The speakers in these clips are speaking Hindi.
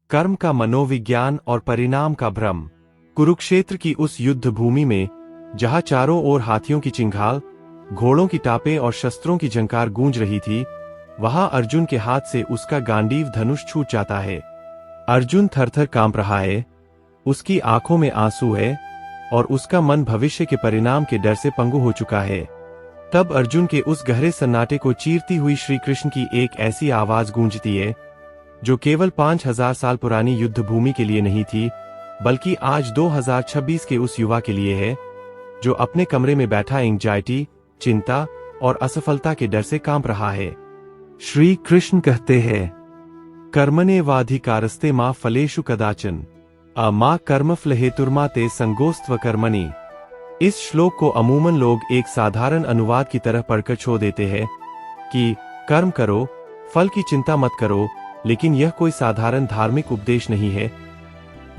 कर्म का मनोविज्ञान और परिणाम का भ्रम। कुरुक्षेत्र की उस युद्ध भूमि में, जहां चारों ओर हाथियों की चिंगाल, घोड़ों की टापें और शस्त्रों की झंकार गूंज रही थी, वहां अर्जुन के हाथ से उसका गांडीव धनुष छूट जाता है। अर्जुन थरथर कांप रहा है, उसकी आंखों में आंसू है और उसका मन भविष्य के परिणाम के डर से पंगु हो चुका है। तब अर्जुन के उस गहरे सन्नाटे को चीरती हुई श्री कृष्ण की एक ऐसी आवाज गूंजती है, जो केवल 5000 साल पुरानी युद्ध भूमि के लिए नहीं थी, बल्कि आज 2026 के उस युवा के लिए है, जो अपने कमरे में बैठा एंग्जाइटी, चिंता और असफलता के डर से कांप रहा है। श्री कृष्ण कहते हैं, कर्मण्येवाधिकारस्ते मा फलेषु कदाचन मा कर्मफल हेतुर्मा ते संगोस्त्व कर्मणि। इस श्लोक को अमूमन लोग एक साधारण अनुवाद की तरह पढ़कर छोड़ देते हैं कि कर्म करो, फल की चिंता मत करो, लेकिन यह कोई साधारण धार्मिक उपदेश नहीं है।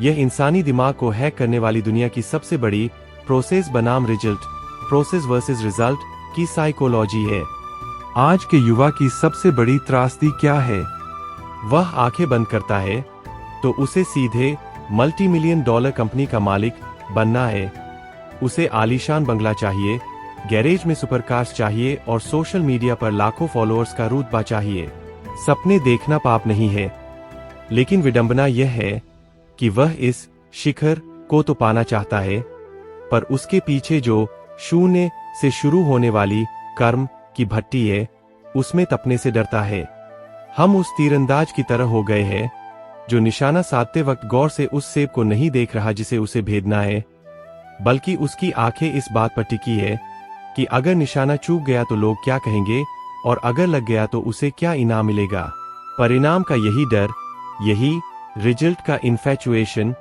यह इंसानी दिमाग को हैक करने वाली दुनिया की सबसे बड़ी प्रोसेस बनाम रिजल्ट, प्रोसेस वर्सेस रिजल्ट की साइकोलॉजी है। आज के युवा की सबसे बड़ी त्रासदी क्या है? वह आंखें बंद करता है तो उसे सीधे मल्टी-मिलियन डॉलर कंपनी का मालिक बनना है। उसे आलीशान बंगला चाहिए, गैरेज में सुपरकार्स चाहिए और सोशल मीडिया पर लाखों फॉलोअर्स का रुतबा चाहिए। सपने देखना पाप नहीं है, लेकिन विडंबना यह है कि वह इस शिखर को तो पाना चाहता है, पर उसके पीछे जो शून्य से शुरू होने वाली कर्म की भट्टी है, उसमें तपने से डरता है। हम उस तीरंदाज की तरह हो गए हैं, जो निशाना साधते वक्त गौर से उस सेब को नहीं देख रहा जिसे उसे भेदना है, बल्कि उसकी आंखें इस बात पर टिकी है कि अगर निशाना चूक गया तो लोग क्या कहेंगे, और अगर लग गया तो उसे क्या इनाम मिलेगा। परिणाम का यही डर, यही रिजल्ट का इन्फैचुएशन,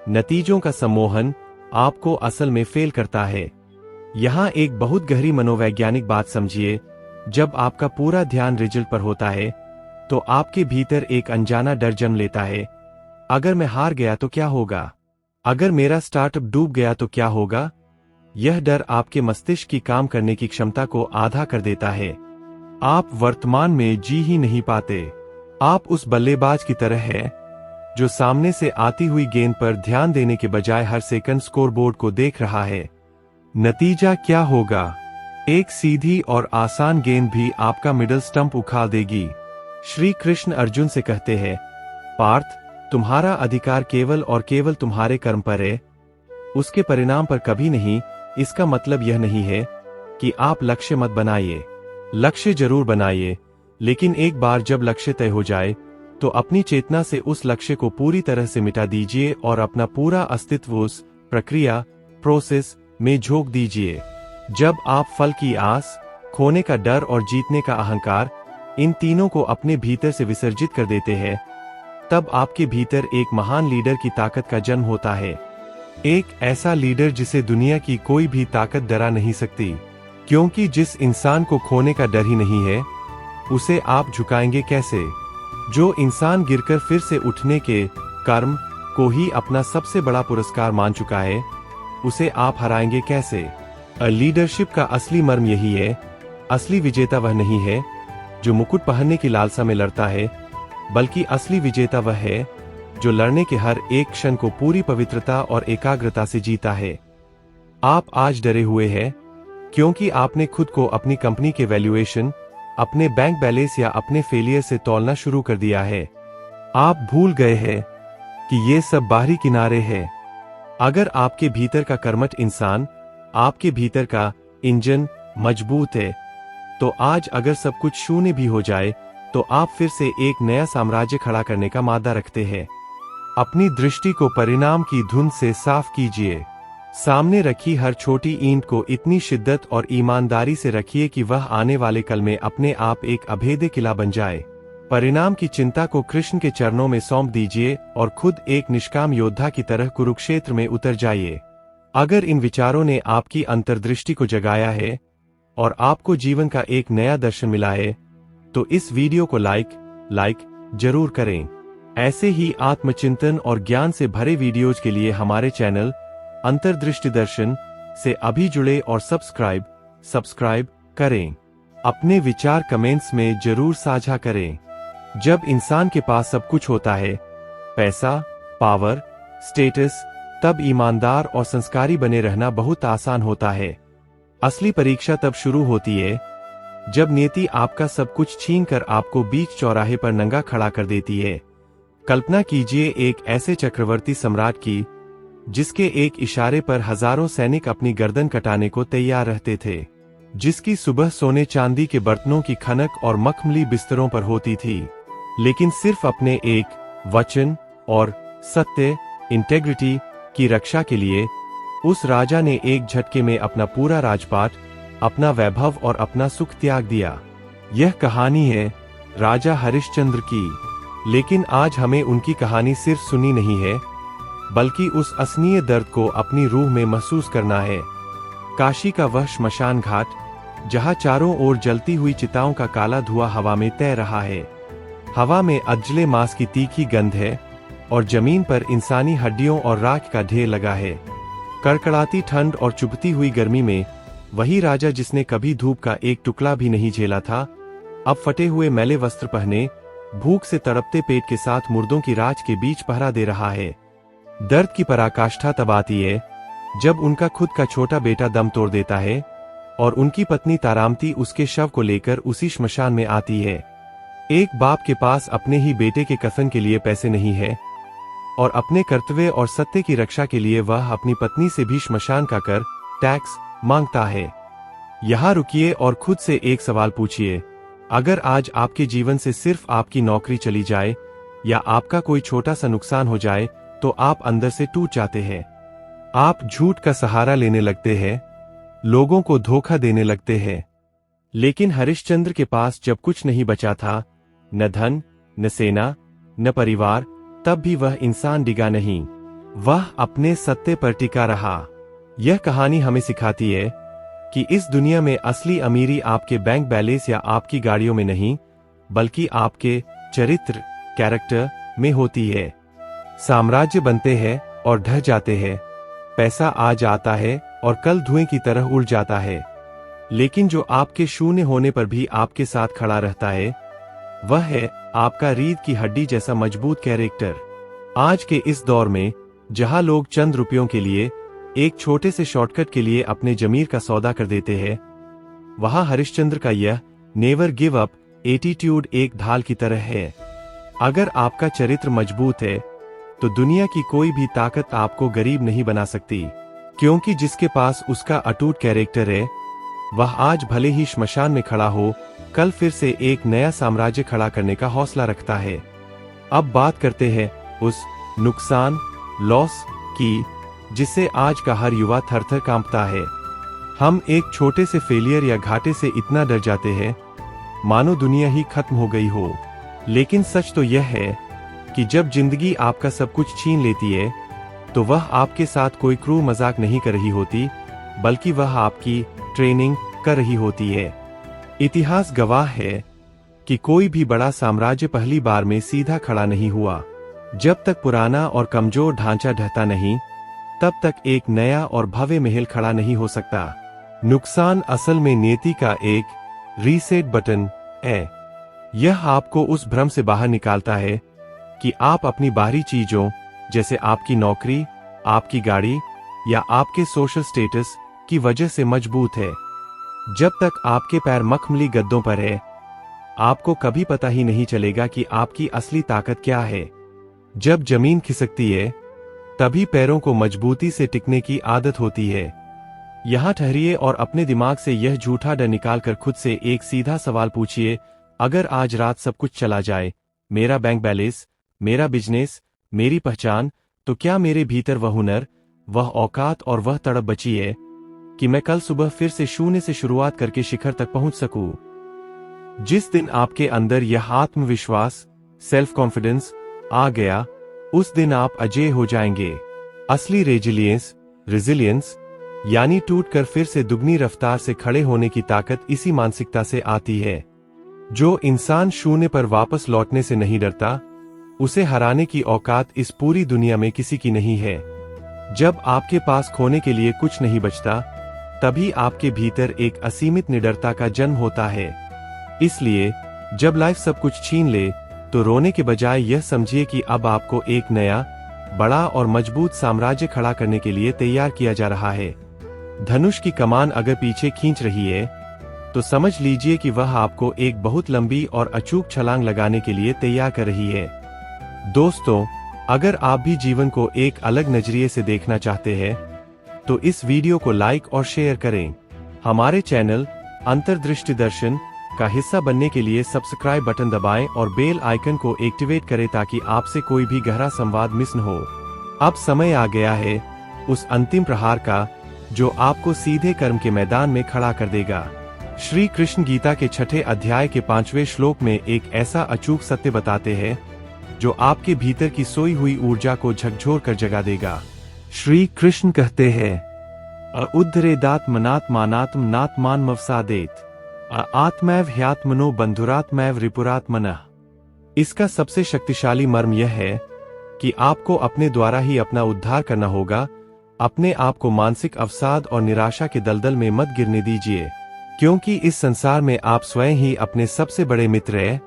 नतीजों का सम्मोहन आपको असल में फेल करता है। यहाँ एक बहुत गहरी मनोवैज्ञानिक बात समझिए। जब आपका पूरा ध्यान रिजल्ट पर होता है, तो आपके भीतर एक अनजाना डर जन्म लेता है। अगर मैं हार गया तो क्या होगा? अगर मेरा स्टार्टअप डूब गया तो क्या होगा? यह डर आपके मस्तिष्क की काम करने की क्षमता को आधा कर देता है। आप वर्तमान में जी ही नहीं पाते। आप उस बल्लेबाज की तरह है, जो सामने से आती हुई गेंद पर ध्यान देने के बजाय हर सेकंड स्कोरबोर्ड को देख रहा है। नतीजा क्या होगा? एक सीधी और आसान गेंद भी आपका मिडल स्टंप उखाड़ देगी। श्री कृष्ण अर्जुन से कहते हैं, पार्थ, तुम्हारा अधिकार केवल और केवल तुम्हारे कर्म पर है, उसके परिणाम पर कभी नहीं। इसका मतलब यह नहीं है कि आप लक्ष्य मत बनाइए। लक्ष्य जरूर बनाइए, लेकिन एक बार जब लक्ष्य तय हो जाए, तो अपनी चेतना से उस लक्ष्य को पूरी तरह से मिटा दीजिए और अपना पूरा अस्तित्व उस प्रक्रिया, प्रोसेस में झोंक दीजिए। जब आप फल की आस, खोने का डर और जीतने का अहंकार, इन तीनों को अपने भीतर से विसर्जित कर देते हैं, तब आपके भीतर एक महान लीडर की ताकत का जन्म होता है। एक ऐसा लीडर जिसे दुनिया की कोई भी ताकत डरा नहीं सकती, क्योंकि जिस इंसान को खोने का डर ही नहीं है, उसे आप झुकाएंगे कैसे? जो इंसान गिरकर फिर से उठने के कर्म को ही अपना सबसे बड़ा पुरस्कार मान चुका है, उसे आप हराएंगे कैसे? लीडरशिप का असली मर्म यही है। असली विजेता वह नहीं है जो मुकुट पहनने की लालसा में लड़ता है, बल्कि असली विजेता वह है जो लड़ने के हर एक क्षण को पूरी पवित्रता और एकाग्रता से जीता है। आप आज डरे हुए हैं क्योंकि आपने खुद को अपनी कंपनी के वैल्यूएशन, अपने बैंक बैलेंस या अपने फेलियर से तौलना शुरू कर दिया है। आप भूल गए हैं कि ये सब बाहरी किनारे हैं। अगर आपके भीतर का कर्मठ इंसान, आपके भीतर का इंजन मजबूत है, तो आज अगर सब कुछ शून्य भी हो जाए, तो आप फिर से एक नया साम्राज्य खड़ा करने का मादा रखते हैं। अपनी दृष्टि को परिणाम की धुंध से साफ कीजिए। सामने रखी हर छोटी ईंट को इतनी शिद्दत और ईमानदारी से रखिए कि वह आने वाले कल में अपने आप एक अभेद्य किला बन जाए। परिणाम की चिंता को कृष्ण के चरणों में सौंप दीजिए और खुद एक निष्काम योद्धा की तरह कुरुक्षेत्र में उतर जाइए। अगर इन विचारों ने आपकी अंतर्दृष्टि को जगाया है और आपको जीवन का एक नया दर्शन मिला है, तो इस वीडियो को लाइक जरूर करें। ऐसे ही आत्मचिंतन और ज्ञान से भरे वीडियोज के लिए हमारे चैनल अंतर्दृष्टि दर्शन से अभी जुड़े और सब्सक्राइब करें। अपने विचार कमेंट्स में जरूर साझा करें। जब इंसान के पास सब कुछ होता है, पैसा, पावर, स्टेटस, तब ईमानदार और संस्कारी बने रहना बहुत आसान होता है। असली परीक्षा तब शुरू होती है जब नियति आपका सब कुछ छीनकर आपको बीच चौराहे पर नंगा खड़ा कर देती है। कल्पना कीजिए एक ऐसे चक्रवर्ती सम्राट की जिसके एक इशारे पर हजारों सैनिक अपनी गर्दन कटाने को तैयार रहते थे, जिसकी सुबह सोने चांदी के बर्तनों की खनक और मखमली बिस्तरों पर होती थी, लेकिन सिर्फ अपने एक वचन और सत्य, इंटेग्रिटी की रक्षा के लिए उस राजा ने एक झटके में अपना पूरा राजपाट, अपना वैभव और अपना सुख त्याग दिया। यह कहानी है राजा हरिश्चंद्र की, लेकिन आज हमें उनकी कहानी सिर्फ सुनी नहीं है, बल्कि उस असनीय दर्द को अपनी रूह में महसूस करना है। काशी का वह श्मशान घाट, जहां चारों ओर जलती हुई चिताओं का काला धुआं हवा में तैर रहा है। हवा में अजले मांस की तीखी गंध है और जमीन पर इंसानी हड्डियों और राख का ढेर लगा है। कड़कड़ाती ठंड और चुभती हुई गर्मी में वही राजा जिसने कभी धूप का एक टुकड़ा भी नहीं झेला था, अब फटे हुए मैले वस्त्र पहने भूख से तड़पते पेट के साथ मुर्दों की राख के बीच पहरा दे रहा है। दर्द की पराकाष्ठा तब आती है जब उनका खुद का छोटा बेटा दम तोड़ देता है और उनकी पत्नी तारामती उसके शव को लेकर उसी श्मशान में आती है। एक बाप के पास अपने ही बेटे के कफन के लिए पैसे नहीं है और अपने कर्तव्य और सत्य की रक्षा के लिए वह अपनी पत्नी से भी श्मशान का कर, टैक्स मांगता है। यहाँ रुकिए और खुद से एक सवाल पूछिए, अगर आज आपके जीवन से सिर्फ आपकी नौकरी चली जाए या आपका कोई छोटा सा नुकसान हो जाए तो आप अंदर से टूट जाते हैं। आप झूठ का सहारा लेने लगते हैं, लोगों को धोखा देने लगते हैं। लेकिन हरिश्चंद्र के पास जब कुछ नहीं बचा था, न धन, न सेना, न परिवार, तब भी वह इंसान डिगा नहीं, वह अपने सत्य पर टिका रहा। यह कहानी हमें सिखाती है कि इस दुनिया में असली अमीरी आपके बैंक बैलेंस या आपकी गाड़ियों में नहीं, बल्कि आपके चरित्र, कैरेक्टर में होती है। साम्राज्य बनते हैं और ढह जाते हैं, पैसा आज आता है और कल धुएं की तरह उड़ जाता है, लेकिन जो आपके शून्य होने पर भी आपके साथ खड़ा रहता है, वह है आपका रीढ़ की हड्डी जैसा मजबूत कैरेक्टर। आज के इस दौर में जहां लोग चंद रुपयों के लिए, एक छोटे से शॉर्टकट के लिए अपने जमीर का सौदा कर देते हैं, वहां हरिश्चंद्र का यह नेवर गिव अप एटीट्यूड एक ढाल की तरह है। अगर आपका चरित्र मजबूत है तो दुनिया की कोई भी ताकत आपको गरीब नहीं बना सकती, क्योंकि जिसके पास उसका अटूट कैरेक्टर है, वह आज भले ही श्मशान में खड़ा हो, कल फिर से एक नया साम्राज्य खड़ा करने का हौसला रखता है। अब बात करते हैं उस नुकसान, लॉस की, जिससे आज का हर युवा थर-थर कांपता है। हम एक छोटे से फेलियर या घाटे से इतना डर जाते हैं मानो दुनिया ही खत्म हो गई हो। लेकिन सच तो यह है कि जब जिंदगी आपका सब कुछ छीन लेती है तो वह आपके साथ कोई क्रूर मजाक नहीं कर रही होती, बल्कि वह आपकी ट्रेनिंग कर रही होती है। इतिहास गवाह है कि कोई भी बड़ा साम्राज्य पहली बार में सीधा खड़ा नहीं हुआ। जब तक पुराना और कमजोर ढांचा ढहता नहीं, तब तक एक नया और भव्य महल खड़ा नहीं हो सकता। नुकसान असल में नियति का एक रीसेट बटन है। यह आपको उस भ्रम से बाहर निकालता है कि आप अपनी बाहरी चीजों, जैसे आपकी नौकरी, आपकी गाड़ी या आपके सोशल स्टेटस की वजह से मजबूत है। जब तक आपके पैर मखमली गद्दों पर है, आपको कभी पता ही नहीं चलेगा कि आपकी असली ताकत क्या है। जब जमीन खिसकती है, तभी पैरों को मजबूती से टिकने की आदत होती है। यहाँ ठहरिए और अपने दिमाग से यह झूठा डर निकालकर खुद से एक सीधा सवाल पूछिए, अगर आज रात सब कुछ चला जाए, मेरा बैंक बैलेंस, मेरा बिजनेस, मेरी पहचान, तो क्या मेरे भीतर वह हुनर, वह औकात और वह तड़प बची है कि मैं कल सुबह फिर से शून्य से शुरुआत करके शिखर तक पहुंच सकूं? जिस दिन आपके अंदर यह आत्मविश्वास, सेल्फ कॉन्फिडेंस आ गया, उस दिन आप अजेय हो जाएंगे। असली रेजिलियंस यानी टूटकर फिर से दुगनी रफ्तार से खड़े होने की ताकत इसी मानसिकता से आती है। जो इंसान शून्य पर वापस लौटने से नहीं डरता, उसे हराने की औकात इस पूरी दुनिया में किसी की नहीं है। जब आपके पास खोने के लिए कुछ नहीं बचता, तभी आपके भीतर एक असीमित निडरता का जन्म होता है। इसलिए जब लाइफ सब कुछ छीन ले, तो रोने के बजाय यह समझिए कि अब आपको एक नया, बड़ा और मजबूत साम्राज्य खड़ा करने के लिए तैयार किया जा रहा है। धनुष की कमान अगर पीछे खींच रही है, तो समझ लीजिए कि वह आपको एक बहुत लंबी और अचूक छलांग लगाने के लिए तैयार कर रही है। दोस्तों, अगर आप भी जीवन को एक अलग नजरिए से देखना चाहते हैं, तो इस वीडियो को लाइक और शेयर करें। हमारे चैनल अंतर्दृष्टि दर्शन का हिस्सा बनने के लिए सब्सक्राइब बटन दबाएं और बेल आइकन को एक्टिवेट करें ताकि आपसे कोई भी गहरा संवाद मिस न हो। अब समय आ गया है उस अंतिम प्रहार का, जो आपको सीधे कर्म के मैदान में खड़ा कर देगा। श्री कृष्ण गीता के 6 अध्याय के 5वें श्लोक में एक ऐसा अचूक सत्य बताते हैं जो आपके भीतर की सोई हुई ऊर्जा को झकझोर कर जगा देगा। श्री कृष्ण कहते हैं, उद्धरेदात्मनात्मानात्म नात्मानमवसादेत आत्मैव ह्यात्मनो बंधुरात्मैव रिपुरात्मनः। इसका सबसे शक्तिशाली मर्म यह है कि आपको अपने द्वारा ही अपना उद्धार करना होगा। अपने आप को मानसिक अवसाद और निराशा के दलदल में मत गिरने दीजिए, क्योंकि इस संसार में आप स्वयं ही अपने सबसे बड़े मित्र हैं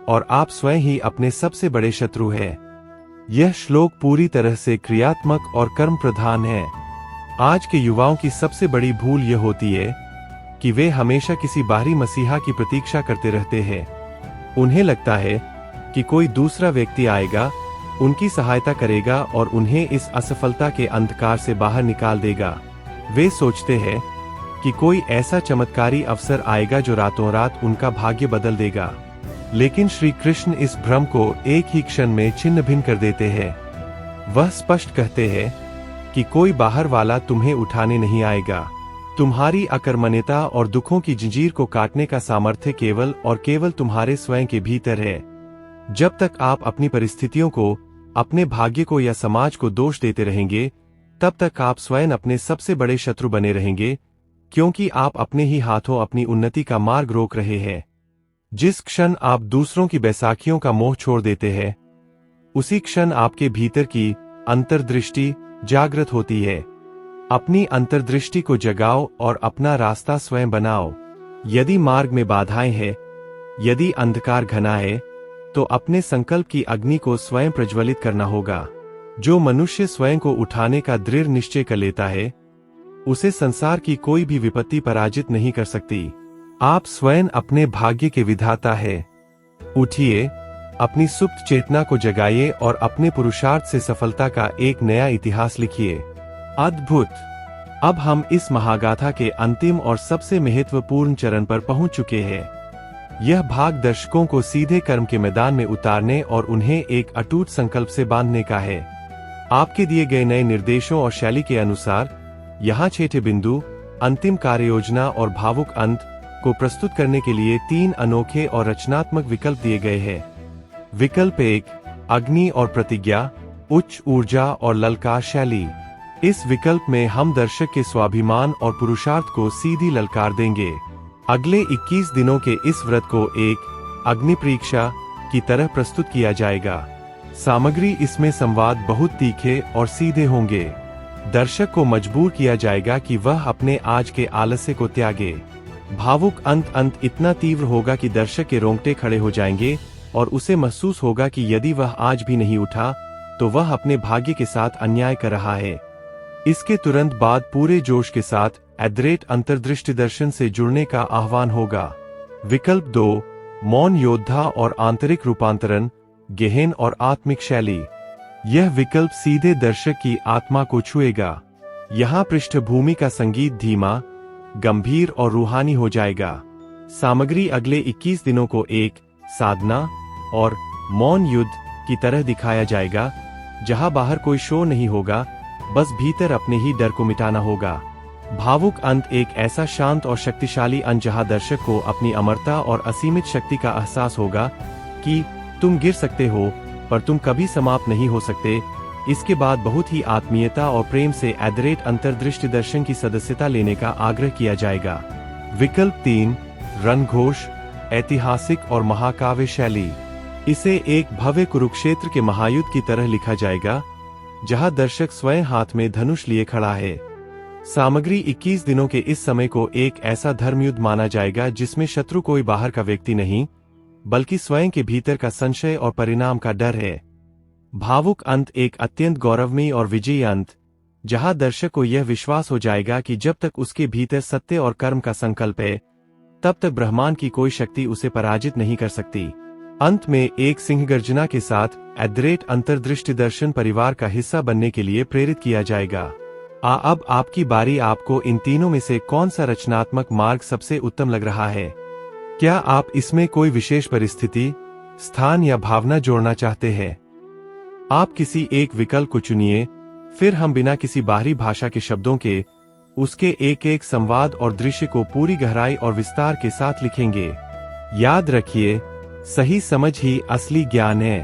और आप स्वयं ही अपने सबसे बड़े शत्रु हैं। यह श्लोक पूरी तरह से क्रियात्मक और कर्म प्रधान है। आज के युवाओं की सबसे बड़ी भूल यह होती है कि वे हमेशा किसी बाहरी मसीहा की प्रतीक्षा करते रहते हैं। उन्हें लगता है कि कोई दूसरा व्यक्ति आएगा, उनकी सहायता करेगा और उन्हें इस असफलता के अंधकार से बाहर निकाल देगा। वे सोचते हैं कि कोई ऐसा चमत्कारी अवसर आएगा जो रातों रात उनका भाग्य बदल देगा। लेकिन श्री कृष्ण इस भ्रम को एक ही क्षण में छिन्न भिन्न कर देते हैं। वह स्पष्ट कहते हैं कि कोई बाहर वाला तुम्हें उठाने नहीं आएगा। तुम्हारी अकर्मण्यता और दुखों की जंजीर को काटने का सामर्थ्य केवल और केवल तुम्हारे स्वयं के भीतर है। जब तक आप अपनी परिस्थितियों को, अपने भाग्य को या समाज को दोष देते रहेंगे, तब तक आप स्वयं अपने सबसे बड़े शत्रु बने रहेंगे, क्योंकि आप अपने ही हाथों अपनी उन्नति का मार्ग रोक रहे हैं। जिस क्षण आप दूसरों की बैसाखियों का मोह छोड़ देते हैं, उसी क्षण आपके भीतर की अंतर्दृष्टि जागृत होती है। अपनी अंतर्दृष्टि को जगाओ और अपना रास्ता स्वयं बनाओ। यदि मार्ग में बाधाएं हैं, यदि अंधकार घना है, तो अपने संकल्प की अग्नि को स्वयं प्रज्वलित करना होगा। जो मनुष्य स्वयं को उठाने का दृढ़ निश्चय कर लेता है, उसे संसार की कोई भी विपत्ति पराजित नहीं कर सकती। आप स्वयं अपने भाग्य के विधाता है। उठिए, अपनी सुप्त चेतना को जगाइए और अपने पुरुषार्थ से सफलता का एक नया इतिहास लिखिए। अद्भुत! अब हम इस महागाथा के अंतिम और सबसे महत्वपूर्ण चरण पर पहुंच चुके हैं। यह भाग दर्शकों को सीधे कर्म के मैदान में उतारने और उन्हें एक अटूट संकल्प से बांधने का है। आपके दिए गए नए निर्देशों और शैली के अनुसार यहाँ 6 बिंदु, अंतिम कार्ययोजना और भावुक अंत को प्रस्तुत करने के लिए 3 अनोखे और रचनात्मक विकल्प दिए गए हैं। विकल्प 1, अग्नि और प्रतिज्ञा, उच्च ऊर्जा और ललकार शैली। इस विकल्प में हम दर्शक के स्वाभिमान और पुरुषार्थ को सीधी ललकार देंगे। अगले 21 दिनों के इस व्रत को एक अग्नि परीक्षा की तरह प्रस्तुत किया जाएगा। सामग्री इसमें संवाद बहुत तीखे और सीधे होंगे। दर्शक को मजबूर किया जाएगा कि वह अपने आज के आलस्य को त्यागे। भावुक अंत इतना तीव्र होगा कि दर्शक के रोंगटे खड़े हो जाएंगे और उसे महसूस होगा कि यदि वह आज भी नहीं उठा, तो वह अपने भाग्य के साथ अन्याय कर रहा है। इसके तुरंत बाद पूरे जोश के साथ @अंतर्दृष्टि दर्शन से जुड़ने का आह्वान होगा। विकल्प 2, मौन योद्धा और आंतरिक रूपांतरण, गहन और आत्मिक शैली। यह विकल्प सीधे दर्शक की आत्मा को छुएगा। यहाँ पृष्ठभूमि का संगीत धीमा, गंभीर और रूहानी हो जाएगा। सामग्री अगले 21 दिनों को एक साधना और मौन युद्ध की तरह दिखाया जाएगा, जहां बाहर कोई शो नहीं होगा, बस भीतर अपने ही डर को मिटाना होगा। भावुक अंत एक ऐसा शांत और शक्तिशाली अंत जहां दर्शक को अपनी अमरता और असीमित शक्ति का एहसास होगा कि तुम गिर सकते हो, पर तुम कभी समाप्त नहीं हो सकते। इसके बाद बहुत ही आत्मीयता और प्रेम से @अंतर्दृष्टि दर्शन की सदस्यता लेने का आग्रह किया जाएगा। विकल्प 3, रणघोष, ऐतिहासिक और महाकाव्य शैली। इसे एक भव्य कुरुक्षेत्र के महायुद्ध की तरह लिखा जाएगा, जहां दर्शक स्वयं हाथ में धनुष लिए खड़ा है। सामग्री 21 दिनों के इस समय को एक ऐसा धर्मयुद्ध माना जाएगा जिसमें शत्रु कोई बाहर का व्यक्ति नहीं, बल्कि स्वयं के भीतर का संशय और परिणाम का डर है। भावुक अंत एक अत्यंत गौरवमयी और विजयी अंत, जहां दर्शक को यह विश्वास हो जाएगा कि जब तक उसके भीतर सत्य और कर्म का संकल्प है, तब तक ब्रह्मांड की कोई शक्ति उसे पराजित नहीं कर सकती। अंत में एक सिंह गर्जना के साथ @अंतर्दृष्टि दर्शन परिवार का हिस्सा बनने के लिए प्रेरित किया जाएगा। अब आपकी बारी। आपको इन तीनों में से कौन सा रचनात्मक मार्ग सबसे उत्तम लग रहा है? क्या आप इसमें कोई विशेष परिस्थिति, स्थान या भावना जोड़ना चाहते हैं? आप किसी एक विकल्प को चुनिए, फिर हम बिना किसी बाहरी भाषा के शब्दों के उसके एक एक संवाद और दृश्य को पूरी गहराई और विस्तार के साथ लिखेंगे। याद रखिए, सही समझ ही असली ज्ञान है।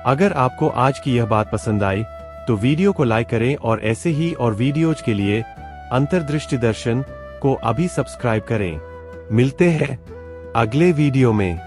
अगर आपको आज की यह बात पसंद आई तो वीडियो को लाइक करें और ऐसे ही और वीडियोज के लिए अंतर्दृष्टि दर्शन को अभी सब्सक्राइब करें। मिलते हैं अगले वीडियो में।